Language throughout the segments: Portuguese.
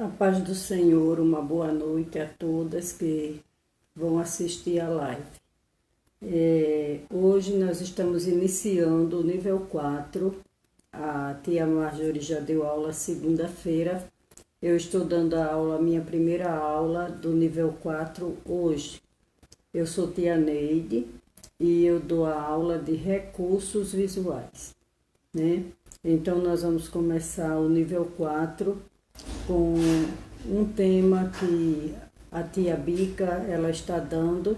A paz do Senhor, uma boa noite a todas que vão assistir a live. Hoje nós estamos iniciando o nível 4. A tia Marjorie já deu aula segunda-feira. Eu estou dando a aula, minha primeira aula do nível 4 hoje. Eu sou tia Neide e eu dou a aula de recursos visuais, né? Então nós vamos começar o nível 4 com um tema que a tia Bica ela está dando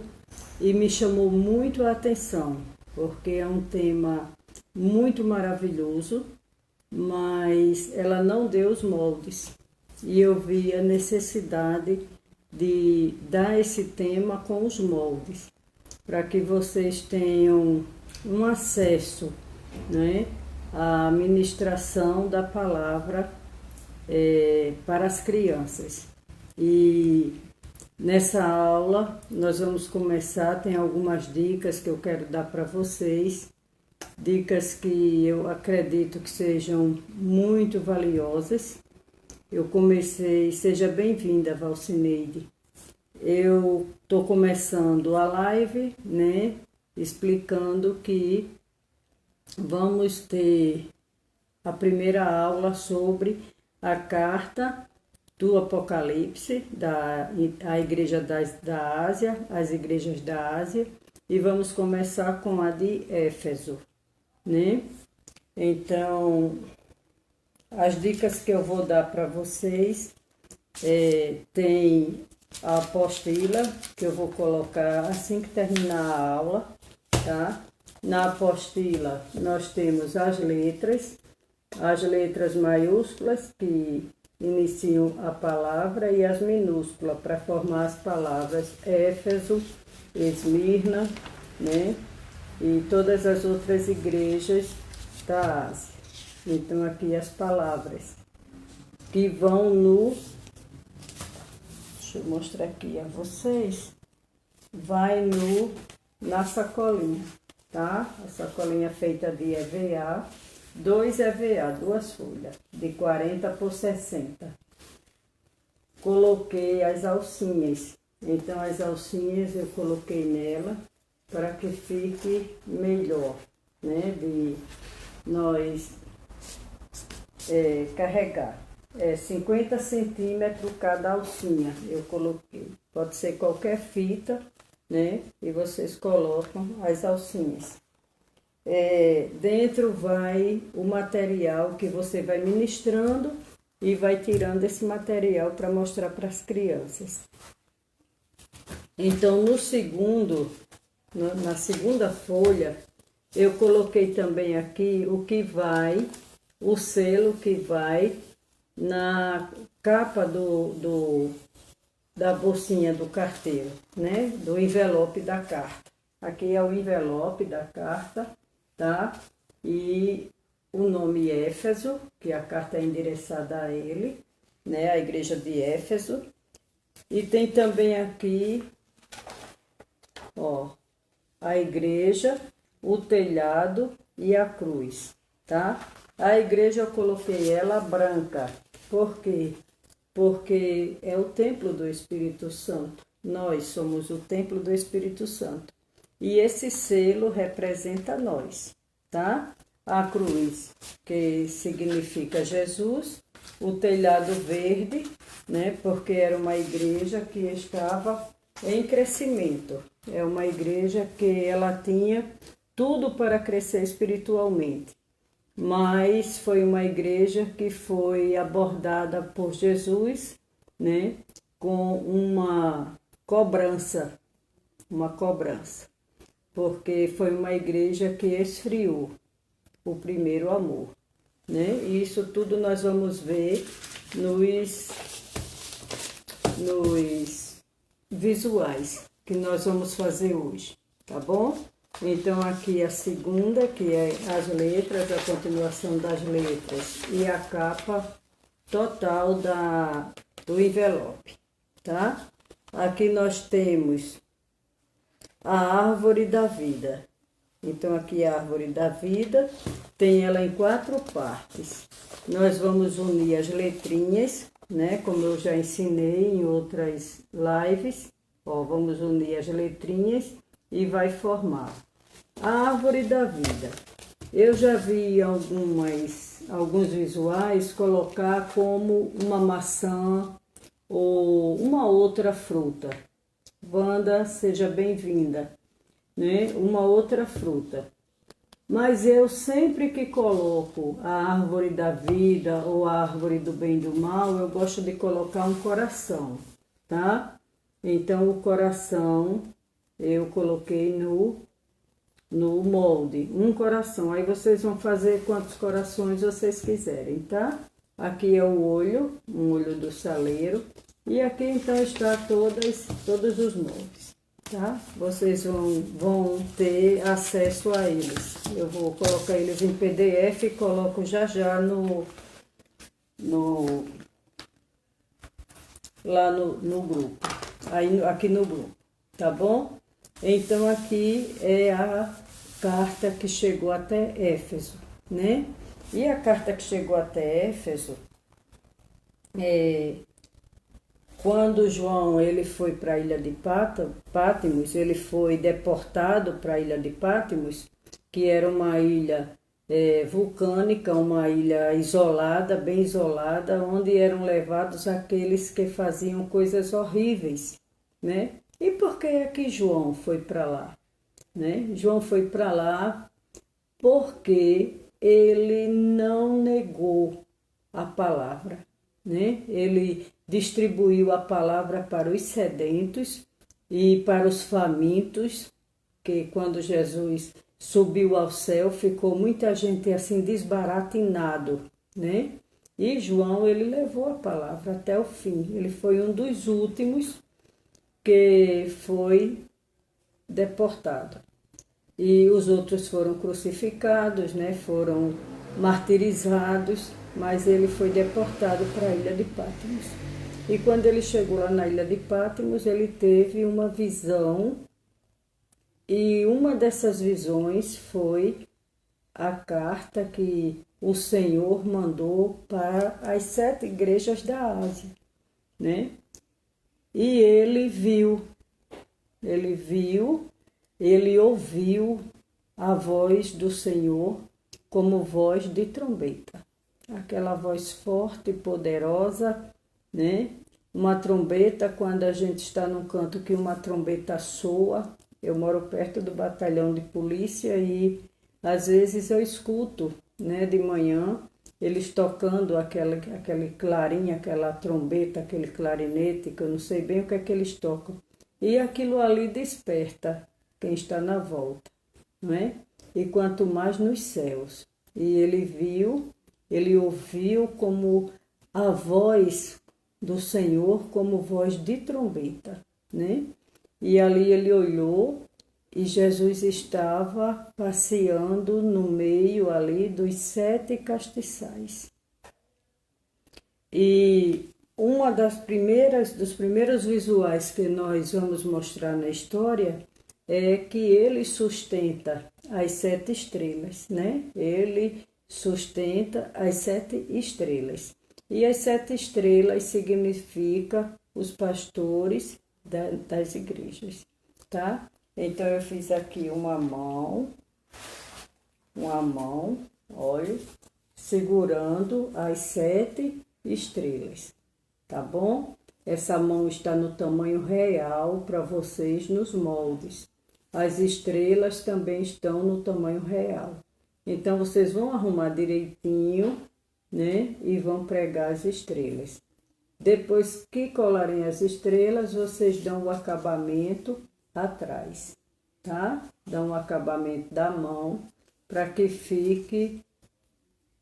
e me chamou muito a atenção, porque é um tema muito maravilhoso, mas ela não deu os moldes. E eu vi a necessidade de dar esse tema com os moldes, para que vocês tenham um acesso, né, à ministração da palavra para as crianças. E nessa aula nós vamos começar, tem algumas dicas que eu quero dar para vocês, dicas que eu acredito que sejam muito valiosas. Eu comecei, seja bem-vinda, Valcineide. Eu estou começando a live, né, explicando que vamos ter a primeira aula sobre a carta do Apocalipse, a Igreja da Ásia, as igrejas da Ásia, e vamos começar com a de Éfeso, né? Então, as dicas que eu vou dar para vocês, tem a apostila, que eu vou colocar assim que terminar a aula, tá? Na apostila nós temos as letras maiúsculas que iniciam a palavra e as minúsculas para formar as palavras Éfeso, Esmirna, né? E todas as outras igrejas da Ásia. Então aqui as palavras que vão no... Deixa eu mostrar aqui a vocês. Vai na sacolinha, tá? A sacolinha feita de EVA. 2 EVA, 2 folhas, de 40 por 60. Coloquei as alcinhas. Então, as alcinhas eu coloquei nela para que fique melhor, né? De nós carregar. 50 centímetros cada alcinha eu coloquei. Pode ser qualquer fita, né? E vocês colocam as alcinhas. Dentro vai o material que você vai ministrando e vai tirando esse material para mostrar para as crianças. Então, na segunda folha, eu coloquei também aqui o selo que vai na capa da bolsinha do carteiro, né? Do envelope da carta. Aqui é o envelope da carta, tá? E o nome Éfeso, que a carta é endereçada a ele, né? A igreja de Éfeso. E tem também aqui, ó, a igreja, o telhado e a cruz, tá? A igreja eu coloquei ela branca. Por quê? Porque é o templo do Espírito Santo. Nós somos o templo do Espírito Santo. E esse selo representa nós, tá? A cruz, que significa Jesus, o telhado verde, né? Porque era uma igreja que estava em crescimento. É uma igreja que ela tinha tudo para crescer espiritualmente. Mas foi uma igreja que foi abordada por Jesus, né? Com uma cobrança. Porque foi uma igreja que esfriou o primeiro amor, né? E isso tudo nós vamos ver nos visuais que nós vamos fazer hoje, tá bom? Então aqui a segunda, que é as letras, a continuação das letras e a capa total do envelope, tá? Aqui nós temos a árvore da vida. Então, aqui a árvore da vida, tem ela em 4 partes. Nós vamos unir as letrinhas, né? Como eu já ensinei em outras lives. Ó, vamos unir as letrinhas e vai formar a árvore da vida. Eu já vi alguns visuais colocar como uma maçã ou uma outra fruta. Wanda, seja bem-vinda, né? Uma outra fruta. Mas eu sempre que coloco a árvore da vida ou a árvore do bem e do mal, eu gosto de colocar um coração, tá? Então o coração eu coloquei no molde, um coração. Aí vocês vão fazer quantos corações vocês quiserem, tá? Aqui é o olho, um olho do saleiro. E aqui então está todos os moldes, tá? Vocês vão ter acesso a eles. Eu vou colocar eles em PDF e coloco já lá no grupo, aqui no grupo, tá bom? Então aqui é a carta que chegou até Éfeso, né? E a carta que chegou até Éfeso, quando João ele foi para a ilha de Pátimos, ele foi deportado para a ilha de Pátimos, que era uma ilha vulcânica, uma ilha isolada, bem isolada, onde eram levados aqueles que faziam coisas horríveis, né? E por que é que João foi para lá? Né? João foi para lá porque ele não negou a palavra, né? Ele distribuiu a palavra para os sedentos e para os famintos, que quando Jesus subiu ao céu, ficou muita gente assim desbaratinado, né? E João, ele levou a palavra até o fim. Ele foi um dos últimos que foi deportado. E os outros foram crucificados, né? Foram martirizados, mas ele foi deportado para a ilha de Pátimos. E quando ele chegou lá na ilha de Pátimos, ele teve uma visão, e uma dessas visões foi a carta que o Senhor mandou para as 7 igrejas da Ásia, né? E ele ouviu a voz do Senhor como voz de trombeta. Aquela voz forte e poderosa, né? Uma trombeta, quando a gente está num canto que uma trombeta soa. Eu moro perto do batalhão de polícia e às vezes eu escuto, né, de manhã, eles tocando aquele clarim, aquela trombeta, aquele clarinete, que eu não sei bem o que é que eles tocam. E aquilo ali desperta quem está na volta, não é? E quanto mais nos céus. E ele ouviu como a voz do Senhor, como voz de trombeta, né? E ali ele olhou e Jesus estava passeando no meio ali dos 7 castiçais. E dos primeiros visuais que nós vamos mostrar na história é que ele sustenta as 7 estrelas, né? Ele sustenta as 7 estrelas. E as 7 estrelas significa os pastores das igrejas, tá? Então eu fiz aqui uma mão, olha, segurando as 7 estrelas, tá bom? Essa mão está no tamanho real para vocês nos moldes. As estrelas também estão no tamanho real. Então vocês vão arrumar direitinho, né? E vão pregar as estrelas. Depois que colarem as estrelas, vocês dão o acabamento atrás, tá? Dão o acabamento da mão para que fique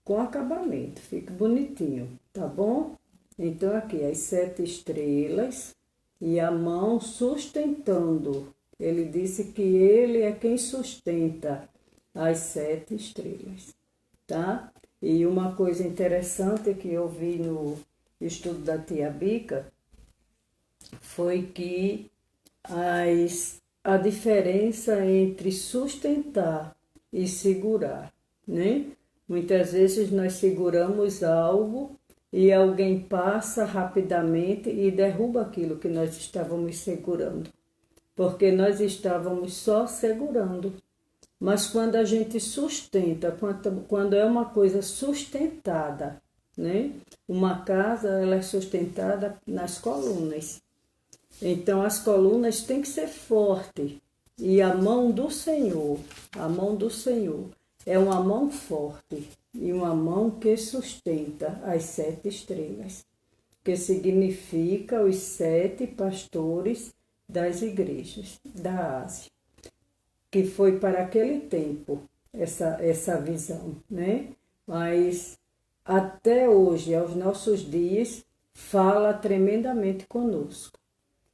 com acabamento, fique bonitinho, tá bom? Então aqui as 7 estrelas e a mão sustentando. Ele disse que ele é quem sustenta as 7 estrelas, tá? E uma coisa interessante que eu vi no estudo da tia Bica foi que a diferença entre sustentar e segurar, né? Muitas vezes nós seguramos algo e alguém passa rapidamente e derruba aquilo que nós estávamos segurando, porque nós estávamos só segurando. Mas quando a gente sustenta, quando é uma coisa sustentada, né? Uma casa, ela é sustentada nas colunas. Então, as colunas têm que ser fortes. E a mão do Senhor é uma mão forte e uma mão que sustenta as 7 estrelas, que significa os 7 pastores das igrejas da Ásia, que foi para aquele tempo essa visão, né? Mas até hoje, aos nossos dias, fala tremendamente conosco.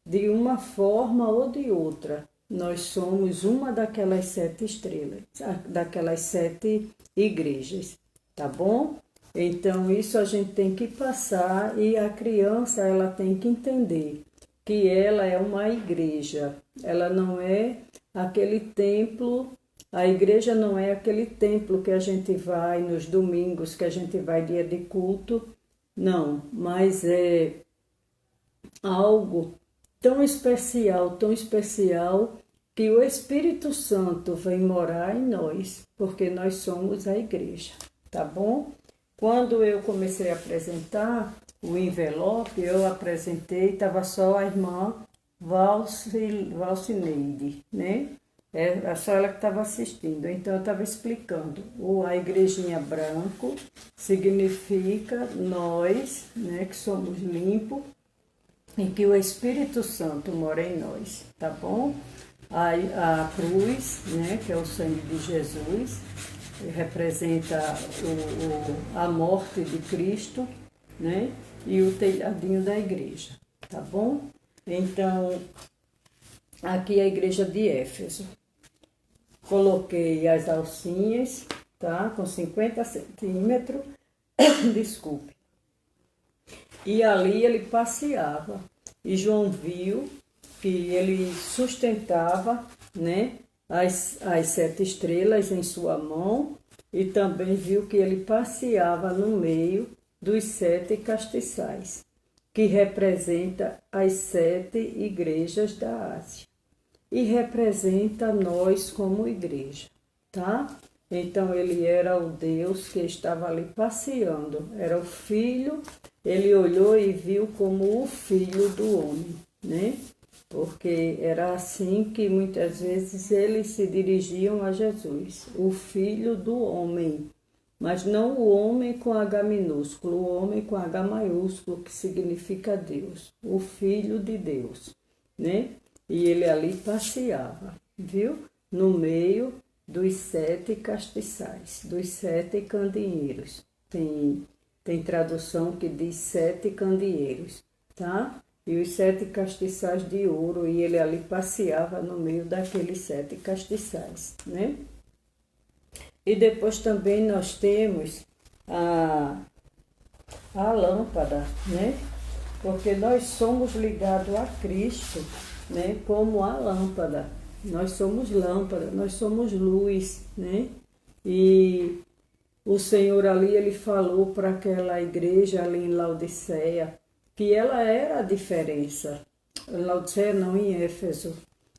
De uma forma ou de outra, nós somos uma daquelas 7 estrelas, daquelas 7 igrejas, tá bom? Então, isso a gente tem que passar e a criança, ela tem que entender que ela é uma igreja, ela não é aquele templo, a igreja não é aquele templo que a gente vai nos domingos, que a gente vai dia de culto, não, mas é algo tão especial, que o Espírito Santo vem morar em nós, porque nós somos a igreja, tá bom? Quando eu comecei a apresentar o envelope, eu apresentei, estava só a irmã Valcineide, né? É só ela que estava assistindo, então eu estava explicando. A igrejinha branco significa nós, né, que somos limpos, e que o Espírito Santo mora em nós, tá bom? A cruz, né, que é o sangue de Jesus, representa a morte de Cristo, né, e o telhadinho da igreja, tá bom? Então, aqui é a igreja de Éfeso. Coloquei as alcinhas, tá, com 50 centímetros, desculpe. E ali ele passeava. E João viu que ele sustentava, né, as 7 estrelas em sua mão e também viu que ele passeava no meio dos 7 castiçais, que representa as 7 igrejas da Ásia. E representa nós como igreja, tá? Então, ele era o Deus que estava ali passeando, era o Filho, ele olhou e viu como o Filho do homem, né? Porque era assim que muitas vezes eles se dirigiam a Jesus, o Filho do homem, mas não o homem com H minúsculo, o homem com H maiúsculo, que significa Deus, o Filho de Deus, né? E ele ali passeava, viu? No meio dos 7 castiçais, dos 7 candeeiros. Tem tradução que diz 7 candeeiros, tá? E os 7 castiçais de ouro, e ele ali passeava no meio daqueles 7 castiçais, né? E depois também nós temos a lâmpada, né? Porque nós somos ligados a Cristo, né? Como a lâmpada. Nós somos lâmpada, nós somos luz, né? E o Senhor ali, ele falou para aquela igreja ali em Laodiceia, que ela era a diferença. Em Laodiceia não, em Éfeso,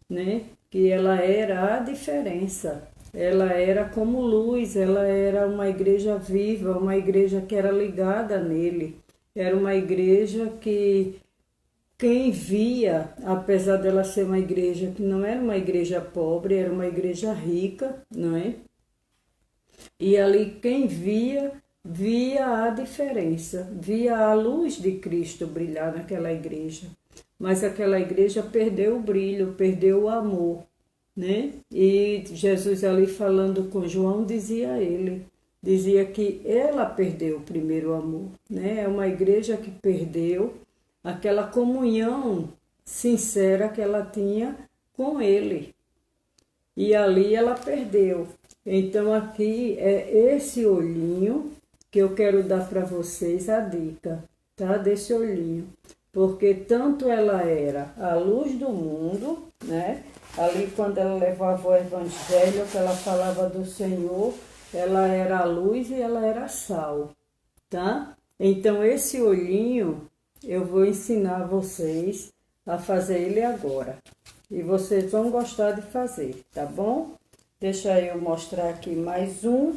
né? Que ela era a diferença. Ela era como luz, ela era uma igreja viva, uma igreja que era ligada nele. Era uma igreja que quem via, apesar dela ser uma igreja que não era uma igreja pobre, era uma igreja rica, não é? E ali quem via a diferença, via a luz de Cristo brilhar naquela igreja. Mas aquela igreja perdeu o brilho, perdeu o amor, né? E Jesus ali falando com João dizia que ela perdeu o primeiro amor, né? É uma igreja que perdeu aquela comunhão sincera que ela tinha com ele. E ali ela perdeu. Então aqui é esse olhinho que eu quero dar para vocês a dica, tá? Desse olhinho. Porque tanto ela era a luz do mundo, né? Ali quando ela levava o evangelho, que ela falava do Senhor, ela era a luz e ela era sal, tá? Então, esse olhinho, eu vou ensinar vocês a fazer ele agora. E vocês vão gostar de fazer, tá bom? Deixa eu mostrar aqui mais um.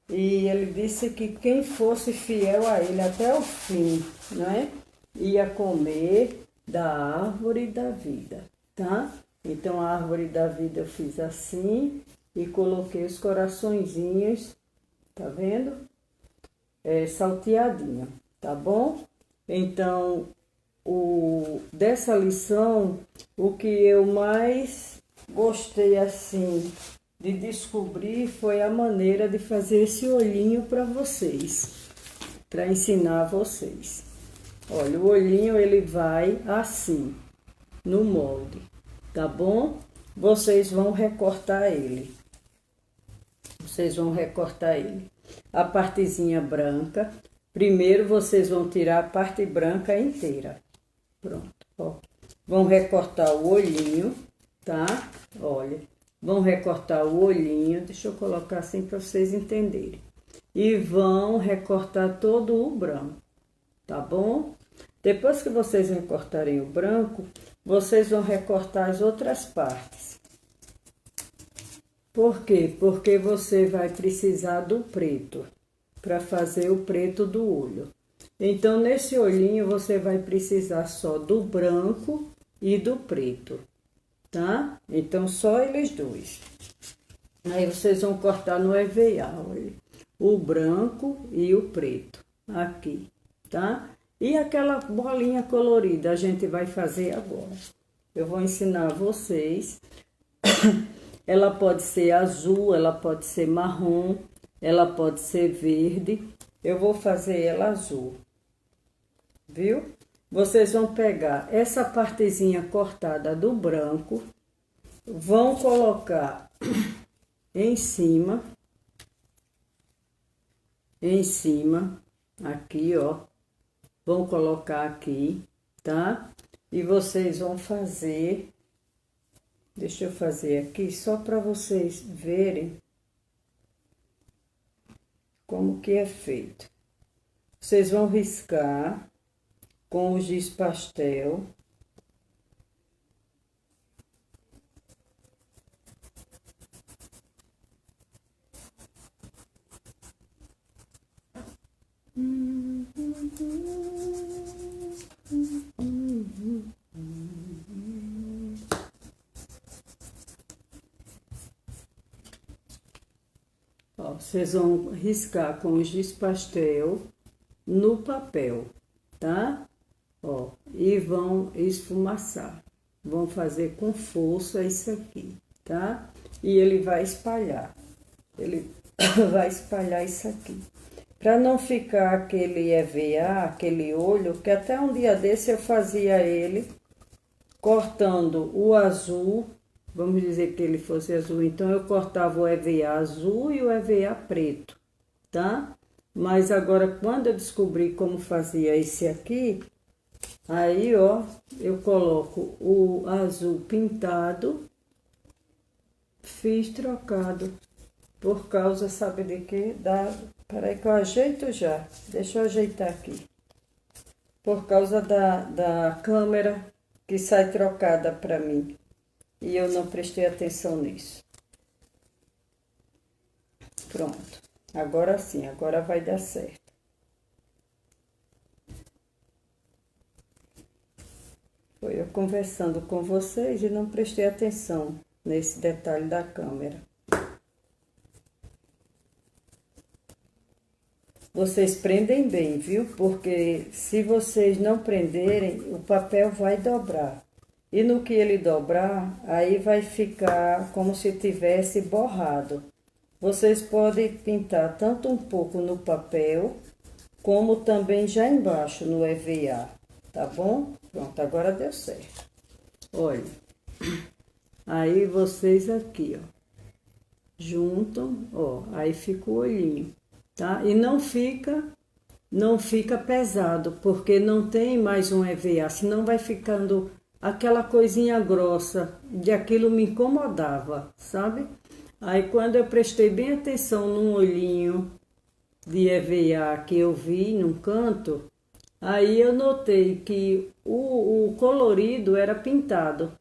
E ele disse que quem fosse fiel a ele até o fim, né? Ia comer da árvore da vida, tá? Então, a árvore da vida eu fiz assim e coloquei os coraçõezinhos, tá vendo? Salteadinho, tá bom? Então, dessa lição, o que eu mais gostei assim de descobrir foi a maneira de fazer esse olhinho para vocês, para ensinar vocês. Olha, o olhinho ele vai assim, no molde, tá bom? Vocês vão recortar ele. Vocês vão recortar ele. A partezinha branca, primeiro vocês vão tirar a parte branca inteira. Pronto, ó. Vão recortar o olhinho, tá? Olha, vão recortar o olhinho, deixa eu colocar assim para vocês entenderem. E vão recortar todo o branco, tá bom? Depois que vocês recortarem o branco, vocês vão recortar as outras partes. Por quê? Porque você vai precisar do preto, para fazer o preto do olho. Então, nesse olhinho, você vai precisar só do branco e do preto, tá? Então, só eles dois. Aí, vocês vão cortar no EVA, olha, o branco e o preto, aqui, tá? E aquela bolinha colorida a gente vai fazer agora. Eu vou ensinar vocês. Ela pode ser azul, ela pode ser marrom, ela pode ser verde. Eu vou fazer ela azul, viu? Vocês vão pegar essa partezinha cortada do branco, vão colocar em cima, aqui, ó. Vão colocar aqui, tá? E vocês vão fazer, deixa eu fazer aqui só para vocês verem como que é feito. Vocês vão riscar com o giz pastel. Ó, vocês vão riscar com o giz pastel no papel, tá? Ó, e vão esfumaçar. Vão fazer com força isso aqui, tá? E ele vai espalhar. Ele vai espalhar isso aqui. Para não ficar aquele EVA, aquele olho, que até um dia desse eu fazia ele cortando o azul, vamos dizer que ele fosse azul, então eu cortava o EVA azul e o EVA preto, tá? Mas agora, quando eu descobri como fazia esse aqui, aí, ó, eu coloco o azul pintado, fiz trocado, por causa, sabe de quê? Peraí que eu ajeito já, deixa eu ajeitar aqui. Por causa da câmera que sai trocada para mim. E eu não prestei atenção nisso. Pronto. Agora sim, agora vai dar certo. Foi eu conversando com vocês e não prestei atenção nesse detalhe da câmera. Vocês prendem bem, viu? Porque se vocês não prenderem, o papel vai dobrar. E no que ele dobrar, aí vai ficar como se tivesse borrado. Vocês podem pintar tanto um pouco no papel, como também já embaixo no EVA, tá bom? Pronto, agora deu certo. Olha, aí vocês aqui, ó, juntam, ó, aí fica o olhinho. Tá? E não fica pesado, porque não tem mais um EVA, senão vai ficando aquela coisinha grossa, de aquilo me incomodava, sabe? Aí quando eu prestei bem atenção num olhinho, de EVA que eu vi num canto, aí eu notei que o colorido era pintado,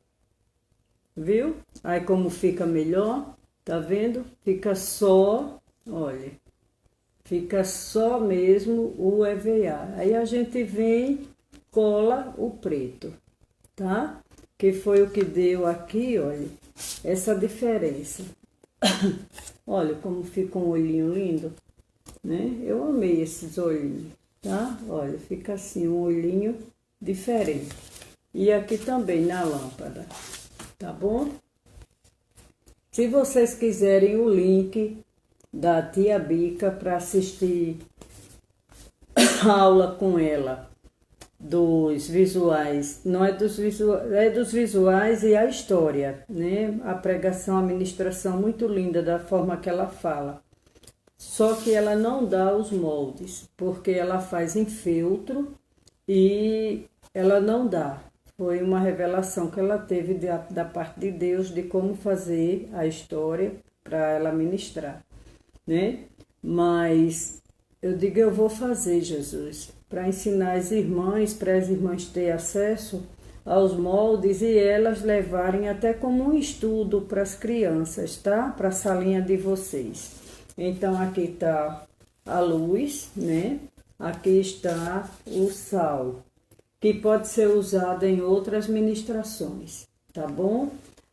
viu? Aí como fica melhor, tá vendo? Fica só, olha, fica só mesmo o EVA. Aí a gente vem, cola o preto, tá? Que foi o que deu aqui, olha, essa diferença. Olha como fica um olhinho lindo, né? Eu amei esses olhinhos, tá? Olha, fica assim, um olhinho diferente. E aqui também na lâmpada, tá bom? Se vocês quiserem o link da tia Bica para assistir a aula com ela, dos visuais, não é dos visuais, é dos visuais e a história, né? A pregação, a ministração muito linda da forma que ela fala. Só que ela não dá os moldes, porque ela faz em feltro e ela não dá. Foi uma revelação que ela teve da parte de Deus de como fazer a história para ela ministrar, né? Mas eu digo, eu vou fazer, Jesus, para ensinar as irmãs terem acesso aos moldes e elas levarem até como um estudo para as crianças, tá? Para a salinha de vocês. Então, aqui está a luz, né? Aqui está o sal, que pode ser usado em outras ministrações, tá bom?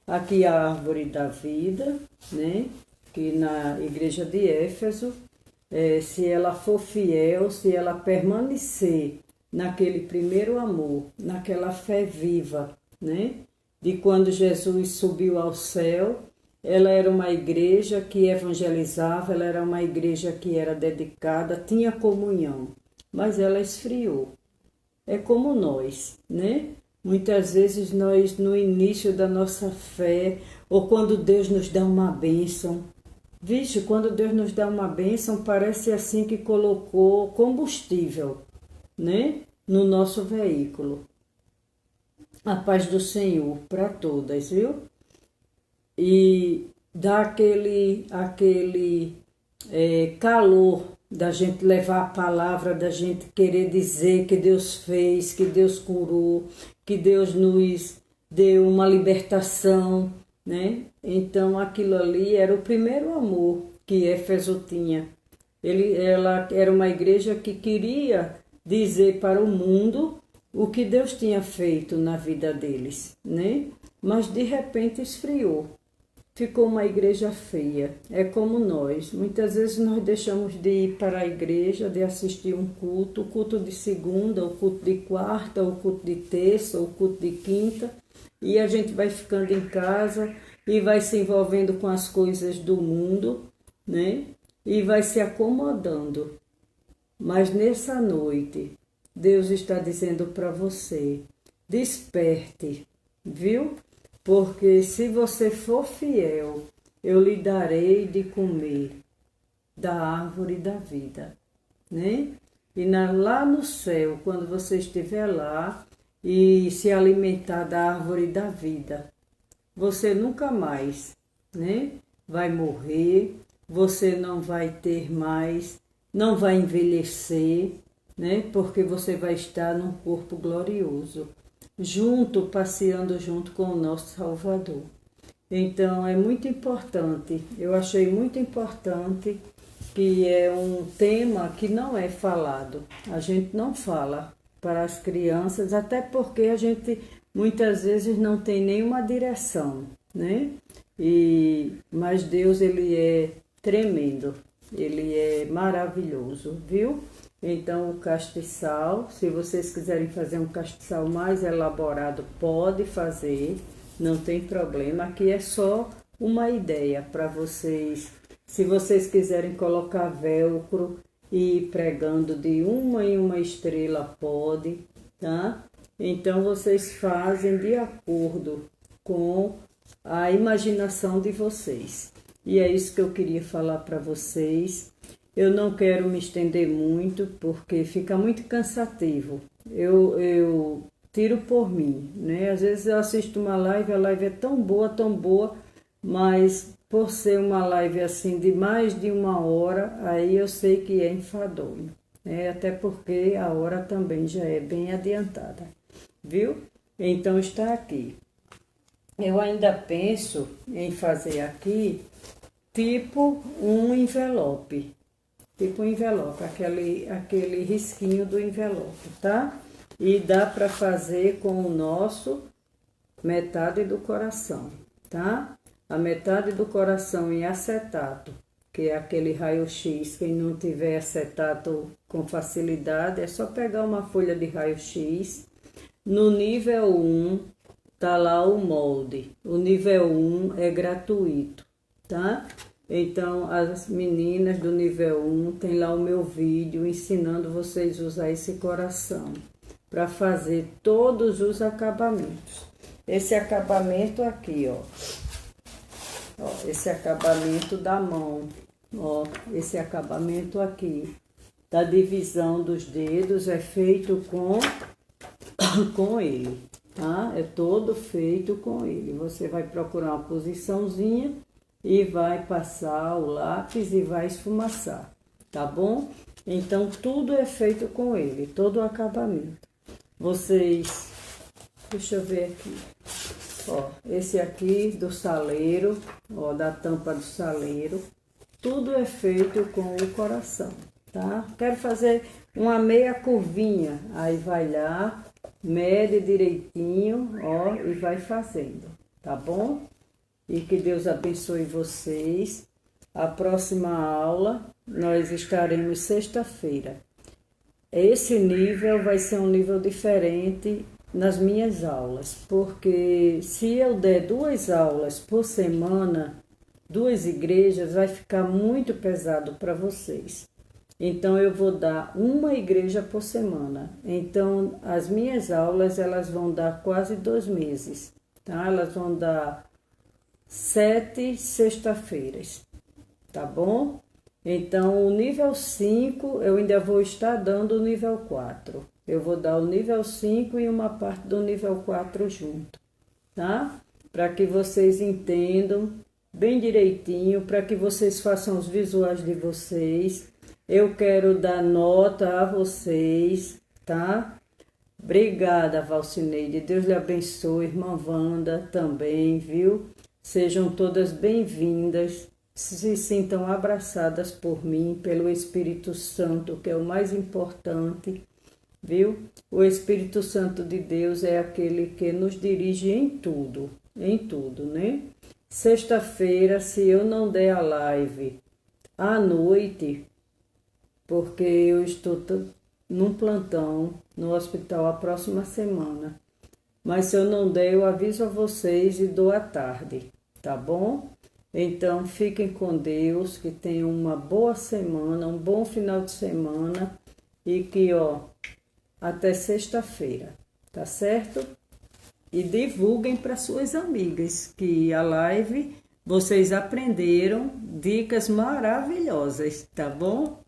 Aqui a árvore da vida, né? Que na igreja de Éfeso, se ela for fiel, se ela permanecer naquele primeiro amor, naquela fé viva, né? De quando Jesus subiu ao céu, ela era uma igreja que evangelizava, ela era uma igreja que era dedicada, tinha comunhão, mas ela esfriou. É como nós, né? Muitas vezes nós, no início da nossa fé, ou quando Deus nos dá uma bênção, vixe, quando Deus nos dá uma bênção, parece assim que colocou combustível, né? No nosso veículo. A paz do Senhor para todas, viu? E dá aquele calor da gente levar a palavra, da gente querer dizer que Deus fez, que Deus curou, que Deus nos deu uma libertação, né? Então aquilo ali era o primeiro amor que Éfeso tinha. Ela era uma igreja que queria dizer para o mundo o que Deus tinha feito na vida deles, né? Mas de repente esfriou. Ficou uma igreja feia. É como nós. Muitas vezes nós deixamos de ir para a igreja, de assistir um culto, o culto de segunda, o culto de quarta, o culto de terça, o culto de quinta, e a gente vai ficando em casa e vai se envolvendo com as coisas do mundo, né? E vai se acomodando. Mas nessa noite, Deus está dizendo para você, desperte, viu? Porque se você for fiel, eu lhe darei de comer da árvore da vida, né? E lá no céu, quando você estiver lá e se alimentar da árvore da vida, você nunca mais, né? Vai morrer, você não vai ter mais, não vai envelhecer, né? Porque você vai estar num corpo glorioso, passeando junto com o nosso Salvador. Então é muito importante, eu achei muito importante que é um tema que não é falado. A gente não fala para as crianças, até porque a gente muitas vezes não tem nenhuma direção, né? Mas Deus, ele é tremendo, ele é maravilhoso, viu? Então, o castiçal, se vocês quiserem fazer um castiçal mais elaborado, pode fazer, não tem problema. Aqui é só uma ideia para vocês. Se vocês quiserem colocar velcro e ir pregando de uma em uma estrela, pode, tá? Então, vocês fazem de acordo com a imaginação de vocês. E é isso que eu queria falar para vocês. Eu não quero me estender muito, porque fica muito cansativo. Eu tiro por mim, né? Às vezes eu assisto uma live, a live é tão boa, mas por ser uma live assim de mais de 1 hora, aí eu sei que é enfadonho, né? Até porque a hora também já é bem adiantada, viu? Então está aqui. Eu ainda penso em fazer aqui tipo um envelope, aquele risquinho do envelope, tá? E dá para fazer com o nosso metade do coração, tá? A metade do coração em acetato, que é aquele raio-x. Quem não tiver acetato com facilidade, é só pegar uma folha de raio-x. No nível 1, tá lá o molde. O nível 1 é gratuito, tá? Então, as meninas do nível 1 tem lá o meu vídeo ensinando vocês a usar esse coração para fazer todos os acabamentos. Esse acabamento aqui, ó. Esse acabamento da mão, ó, esse acabamento aqui da divisão dos dedos é feito com ele, tá? É todo feito com ele. Você vai procurar uma posiçãozinha e vai passar o lápis e vai esfumaçar, tá bom? Então, tudo é feito com ele, todo o acabamento. Vocês, deixa eu ver aqui, ó, esse aqui do saleiro, ó, da tampa do saleiro, tudo é feito com o coração, tá? Quero fazer uma meia curvinha, aí vai lá, mede direitinho, ó, e vai fazendo, tá bom? E que Deus abençoe vocês. A próxima aula nós estaremos sexta-feira. Esse nível vai ser um nível diferente nas minhas aulas, porque se eu der 2 aulas por semana, 2 igrejas, vai ficar muito pesado para vocês. Então, eu vou dar uma igreja por semana. Então, as minhas aulas, elas vão dar quase 2 meses, tá? Elas vão dar 7 sexta-feiras, tá bom? Então, o nível 5, eu ainda vou estar dando o nível 4. Eu vou dar o nível 5 e uma parte do nível 4 junto, tá? Para que vocês entendam bem direitinho, para que vocês façam os visuais de vocês. Eu quero dar nota a vocês, tá? Obrigada, Valcineide. Deus lhe abençoe, irmã Wanda também, viu? Sejam todas bem-vindas. Se sintam abraçadas por mim, pelo Espírito Santo, que é o mais importante, viu? O Espírito Santo de Deus é aquele que nos dirige em tudo, né? Sexta-feira, se eu não der a live à noite, porque eu estou num plantão no hospital a próxima semana, mas se eu não der, eu aviso a vocês e dou à tarde, tá bom? Então, fiquem com Deus, que tenham uma boa semana, um bom final de semana e que, ó, até sexta-feira, tá certo? E divulguem para suas amigas que a live vocês aprenderam dicas maravilhosas, tá bom?